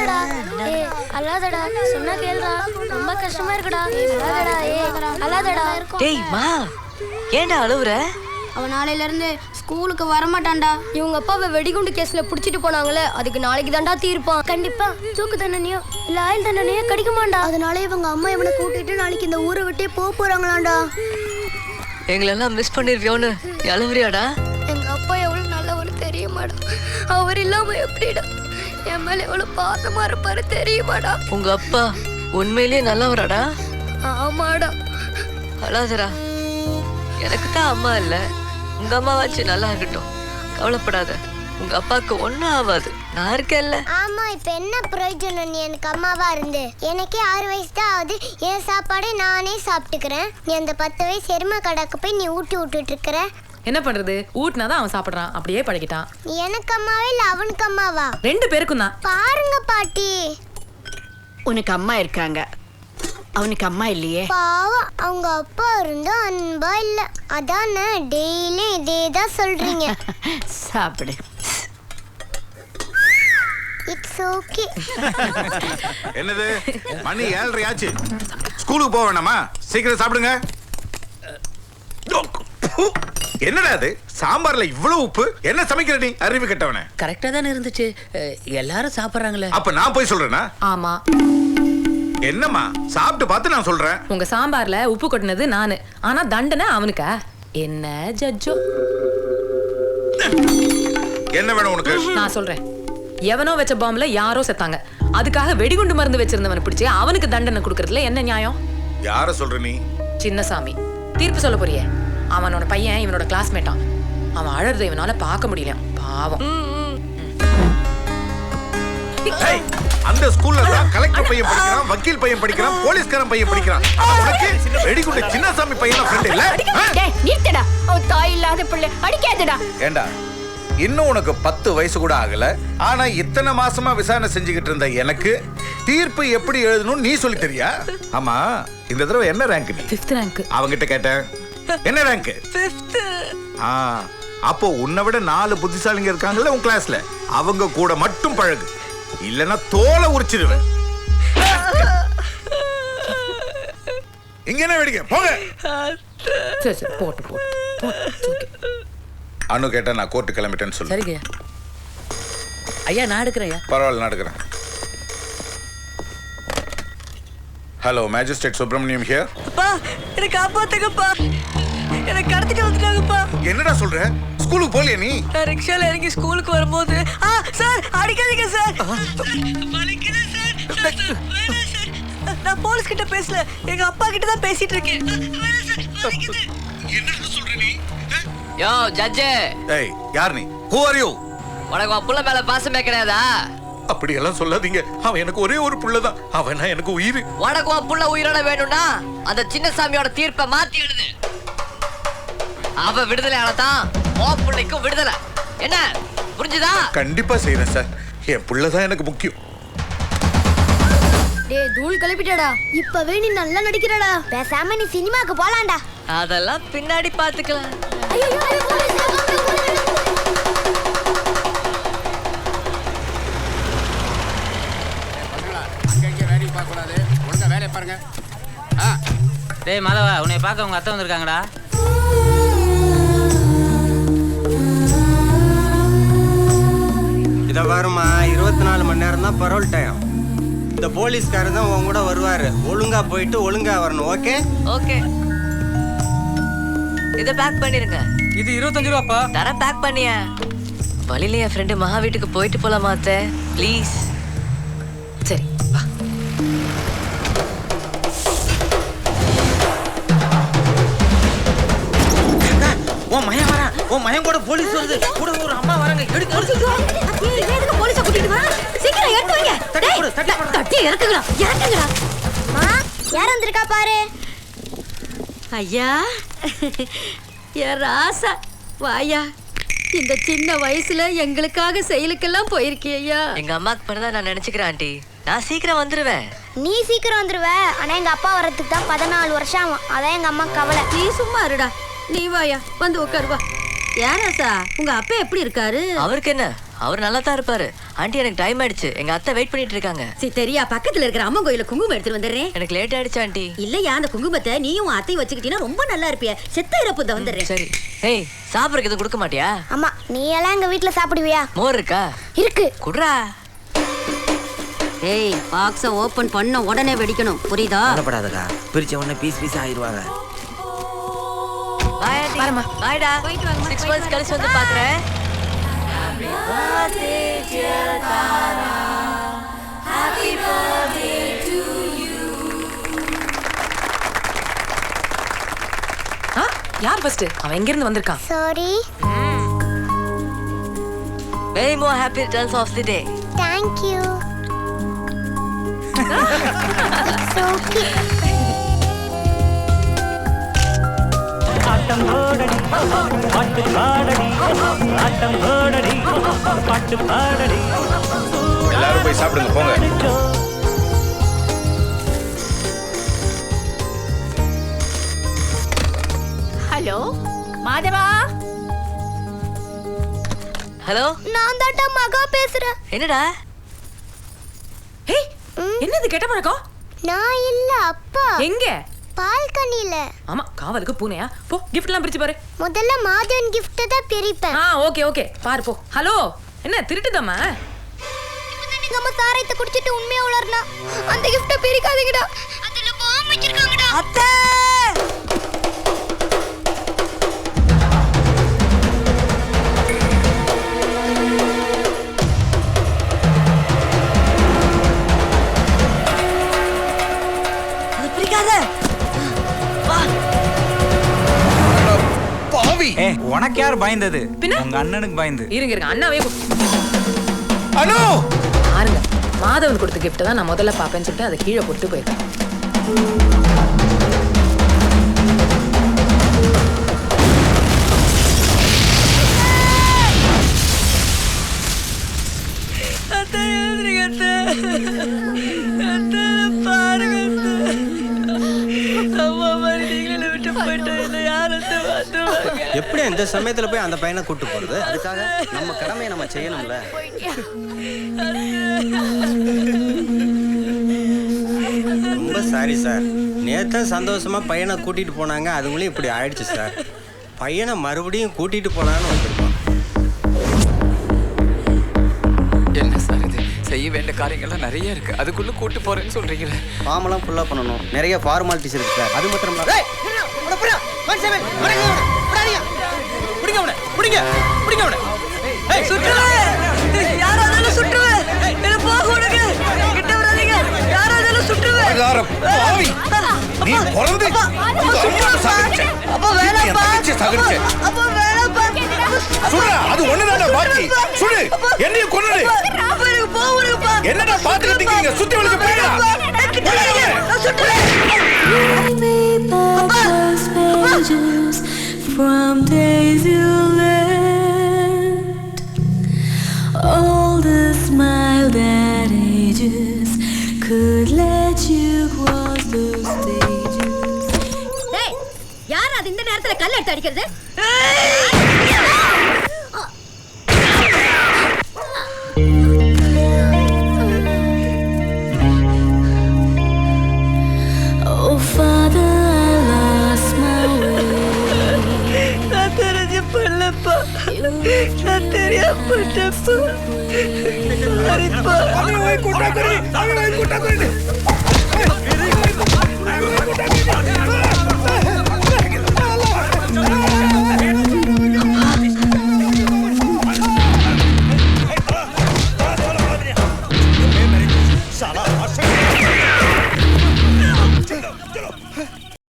அழாதடா. ஏய் அழாதடா. சொன்னா கேளுடா. ரொம்ப கஷ்டமா இருக்குடா. அழாதடா. ஏய் அழாதடா. டேய் மா, ஏன்டா அழுவுற? அவன் நாளையில இருந்து ஸ்கூலுக்கு வரமாட்டான்டா. இவங்க அப்பாவை வெடிகுண்டு கேஸ்ல புடிச்சிட்டு போனாங்களே, அதுக்கு நாளைக்கு தான்டா தீர்ப்பான். கண்டிப்பா தூக்கு தண்டனையோ இல்ல ஆயுள் தண்டனையோ கிடைக்குமாண்டா. அதனால இவங்க அம்மா இவனை கூட்டிட்டு நாளைக்கு இந்த ஊரை விட்டே போறாங்களாண்டா. எங்களெல்லாம் மிஸ் பண்ணிருவியோன்னு அழுவுறியாடா? எங்க அப்பா எவ்வளவு நல்லவர் தெரியுமாடா. அவர் இல்லாம எப்படிடா என் மேல எவ்வளவு பாசமா இருப்பாரு தெரியுமாடா. உங்க அப்பா உண்மையிலேயே நல்லவராடா? ஆமாடா. அழாதடா. எனக்கு தான் அம்மா இல்ல, உங்க அம்மா வச்சு நல்லா இருக்கட்டும், கவலைப்படாத. உங்க அப்பாவுக்கு ஒன்னும் ஆகாது, நான் இருக்கேன்ல. ஆமா, இப்ப என்ன பிரயோஜனம் நீ எனக்கு அம்மாவா இருந்து? எனக்கே 6 வயசு தான் ஆகுது, என் சாப்பாடை நானே சாப்பிட்டுக்கிறேன். நீ அந்த 10 வயசு எருமை கடாக்கு போய் நீ ஊட்டி விட்டுட்டு இருக்கிற. என்ன பண்றது, ஊட்டினாதான் அவன் சாப்பிடுறான், அப்படியே பழகிட்டான். நீ எனக்கு அம்மாவா இல்ல அவனுக்கு அம்மாவா? 2 பேருக்கும் தான். பாருங்க பாட்டி, உனக்கு அம்மா இருக்காங்க, அவனுக்கு அம்மா இல்லையே. பாவம், அவங்க அப்பா இருந்தா அன்பா இல்ல, அதானே டெய்லி இதேதான் சொல்றீங்க. சாப்பிடு. It's okay. என்னது மணி 7:30 ஆச்சு, ஸ்கூலுக்கு போக வேணாமா? சீக்கிரம் சாப்பிடுங்க. என்னடா அது, சாம்பார்ல இவ்வளவு உப்பு? என்ன சமைக்கிற நீ அறிவு கெட்டவனே? கரெக்டா தானே இருந்துச்சு, எல்லாரும் சாப்பிடுறாங்களே. அப்ப நான் போய் சொல்றேனா? ஆமா. என்னம்மா, சாப்பிட்டு பார்த்து நான் சொல்றேன். உங்க சாம்பார்ல உப்பு கொட்டினது நானு, ஆனா தண்டனை அவனுக்கா? என்ன ஜட்ஜோ? என்ன வேணும் உனக்கு? நான் சொல்றேன். எவனோ வச்ச பாம்புல யாரோ செத்தாங்க, அதுக்காக வெடிகுண்டு மருந்து வச்சிருந்தவனை பிடிச்சு அவனுக்கு தண்டனை கொடுக்கறதுல என்ன நியாயம்? யார சொல்ற நீ? சின்னசாமி. தீர்ப்பு சொல்ல போறியே? அவனோட பையன் இவனோட கிளாஸ்மேட்டான். அவன் அழறத இவனால பார்க்க முடியல, பாவம். அந்த ஸ்கூல்ல தான் கலெக்டர் பையன் படிக்கிறான், வக்கீல் பையன் படிக்கிறான், போலீஸ்காரன் பையன் படிக்கிறான். உனக்கு வெடிகுண்டு சின்னசாமி பையன் ஃப்ரெண்ட் இல்ல? டேய் நிறுத்தடா, அவன் தாய் இல்லாத பிள்ளை, அடிக்காதடா. ஏண்டா, இன்னும் உனக்கு 10 வயசு கூட ஆகல, ஆனா இத்தனை மாசமா விசாரணை செஞ்சுக்கிட்டு இருந்த எனக்கு தீர்ப்பு எப்படி எழுதணும்னு நீ சொல்லி தெரியா? ஆமா, இந்த தடவை என்ன ரேங்க் நீ? 5th rank. அவங்கிட்ட கேட்டேன், என்ன ரேங்க்? 5th. அப்போ உன்னை விட 4 புத்திசாலிங்க இருக்காங்கல்ல உன் கிளாஸ்ல, அவங்க கூட மட்டும் பழகு, இல்லனா தோலை உரிச்சிடுவேன். இங்க என்ன வெடிக்க போங்க. சரி சரி, போட்டு போட்டு. அனு கேட்டா நான் கோர்ட்டு கிளம்பிட்டேன்னு சொல்லு. சரிங்க ஐயா, நான் எடுக்கிறேன். பரவாயில்ல, நான் எடுக்கிறேன். Hello, magistrate Subramaniam here. அப்பா, என்ன காப்பாத்துங்கப்பா, என்ன கடத்திட்டு வந்துட்டாங்கப்பா. என்னடா சொல்ற? ஸ்கூலுக்கு போலியா நீ? நான் ரிக்ஷால இறங்கி ஸ்கூலுக்கு வரும்போது சார் அடிக்காதீங்க சார், வலிக்குது சார், வேணாம் சார். நான் போலீஸ் கிட்ட பேசல, எங்க அப்பா கிட்ட தான் பேசிட்டு இருக்கேன். வேணாம் சார், வலிக்குது. என்னடா சொல்ற நீ? யோ ஜட்ஜே. ஏய், யார் நீ? Who are you? உனக்கு உன் புள்ள மேல பாசமே கிடையாதா? அப்படி எல்லாம் சொல்லாதீங்க, அவன் எனக்கு ஒரே ஒரு புள்ளதான், அவனா எனக்கு உயிர். உனக்கு உன் புள்ள உயிரோட வேணும்னா அந்த சின்னசாமியோட தீர்ப்பை மாத்தி எழுது. அவ விடுதலை ஆனதான் உன் புள்ளைக்கும் விடுதலை. என்ன புரிஞ்சுதா? கண்டிப்பா செய்யறேன் சார், என் புள்ளதான் எனக்கு முக்கியம். டேய் தூள் கிளப்பிட்டடா, இப்பவே நீ நல்லா நடிக்கிறடா. பேசாம நீ சினிமாக்கு போலாம்டா. அதெல்லாம் பின்னாடி பாத்துக்கலாம். டேய் மாதவா, உன்னை பார்க்க உங்க அத்தை வந்திருக்காங்கடா. இதை பாருமா, 24 மணி நேரம் தான் பரோல் டைம். இந்த போலீஸ்காரர் தான் உன் கூட வருவாரு, ஒழுங்கா போயிட்டு ஒழுங்கா வரணும். ஓகே ஓகே, இத பேக் பண்ணிருங்க. இது 25 ரூபாப்பா. தர பேக் பண்ணிய. வழியில என் ஃப்ரெண்டு மகா வீட்டுக்கு போயிட்டு போலாமா அத்தை? ப்ளீஸ். சரி வா. உன் மயம் வரா, உன் மயம் கூட போலீஸ் வருது, கூட ஒரு அம்மா வராங்க. எடுத்து எதுக்கு போலீஸ கூட்டிட்டு வா? சீக்கிரம் எடுத்து வைங்க. டேய் தட்டி இறக்குங்கடா, இறக்குங்கடா. மா, யார் வந்திருக்கா பாரு. ஐயா, என் ராசா வாயா, இந்த சின்ன வயசுல எங்களுக்காக செயலுக்கெல்லாம் போயிருக்கியா? எங்க அம்மாக்கு பிறந்தா நான் நினைச்சுக்கிறேன் ஆண்டி, நான் சீக்கிரம் வந்துருவேன். நீ சீக்கிரம் வந்துருவ, ஆனா எங்க அப்பா வரதுக்கு தான் 14 வருஷம் ஆகும். அதான் எங்க அம்மா கவலை. நீ சும்மா இருடா, நீ வாயா, வந்து உட்காரு வா. ஏன் ராசா, உங்க அப்பா எப்படி இருக்காரு? அவருக்கு என்ன, அவர் நல்லா தான் இருப்பாரு. ஆண்டி எனக்கு டைம் ஆயிடுச்சு, எங்க அத்தை வெயிட் பண்ணிட்டு இருக்காங்க. சரி தெரியா, பக்கத்துல இருக்கிற அம்மன் கோயில குங்குமம் எடுத்துட்டு வந்துடுறேன். எனக்கு லேட் ஆயிடுச்சு ஆண்டி. இல்லையா, அந்த குங்குமத்தை நீயும் அத்தையும் வச்சுக்கிட்டீங்கன்னா ரொம்ப நல்லா இருப்பிய. செத்த இறப்பு தான் வந்துடுறேன். சரி. ஏய், சாப்பிட்றதுக்கு எதுவும் கொடுக்க மாட்டியா? அம்மா நீ எல்லாம் எங்க வீட்ல சாப்பிடுவியா? மோர் இருக்கா? இருக்கு. குடுறா. ஏய், பாக்ஸ ஓபன் பண்ண உடனே வெடிக்கணும், புரியுதா? கவலைப்படாதக்கா, பிரிச்ச உடனே பீஸ் பீஸ் ஆயிடுவாங்க. Bye aunty. வரமா. பாய்டா. 6 months கழிச்சு வந்து பாக்குறேன். யார் ஃபர்ஸ்ட்? அவன் எங்க இருந்து வந்திருக்கான்? Sorry. Many more happy returns of the day. Thank you. It's okay. ஆட்டம் போடடி பாட்டு பாடடி, ஆட்டம் போடடி பாட்டு பாடடி. எல்லாரும் போய் சாப்பிடுங்க போங்க. ஹலோ மாதவா. ஹலோ, நான் தான்டா மகா பேசுறேன். என்னடா? ஏய், என்னது கெட்ட பழக்கம்? நான் இல்ல அப்பா. எங்க? பால்கனில. ஆமா, காவலுக்கு பூனையா? போ, gift எல்லாம் பிரிச்சு பாரு. முதல்ல மாதவன் gift தான் பிரிப்பேன். ஓகே ஓகே, பாரு போ. ஹலோ, என்ன திருட்டுதாம்மா? எங்க அம்மா சாராயத்தை குடிச்சிட்டு உண்மையா உளறனா. அந்த gift பிரிக்காதீங்கடா. அதுல பாம்பு வச்சிருக்காங்கடா. அத்தை! அது பிரிக்காத. வா. பாவி. உனக்கு யார் பயந்தது? பின்ன? உங்க அண்ணனுக்கு பயந்து. இருங்க அண்ணாவே அனு பாருங்க. மாதவன் கொடுத்த கிஃப்ட் தான் நான் முதல்ல பாப்பேன்னு சொல்லிட்டு அதை கீழே போட்டு போயிருக்கேன். எப்படி இந்த சமயத்துல போய் அந்த பையனை கூட்டு போறது? அதுக்காக நம்ம கடமையை நம்ம செய்யணும்ல. ரொம்ப சாரி சார். நேத்து சந்தோஷமா பையனை கூட்டிட்டு போனாங்க, அதுங்களும் இப்படி ஆயிடுச்சு சார். பையனை மறுபடியும் கூட்டிட்டு போனான்னு வந்திருக்கோம். என்ன சார் இது? செய்ய வேண்டிய காரியங்கள்லாம் நிறைய இருக்கு, அதுக்குள்ள கூட்டு போறேன்னு சொல்றீங்களே. ஃபார்ம்லாம் ஃபுல்லா பண்ணணும், நிறைய ஃபார்மாலிட்டிஸ் இருக்கு சார். அது மட்டும் நீ பிறந்து அது ஒண்ணுதான பாக்கி. சுடு, என்னையும் கொன்னுடு. என்னடா பாத்துக்கிட்டு இருக்கீங்க? சுத்தி வளைச்சு போயிடா. From days you left, all the smile that ages could let you cross the stages. டேய், யார் அது இந்த நேரத்துல கல்ல எடுத்து அடிக்கிறது? Oh Father, I lost my way. தெரியாம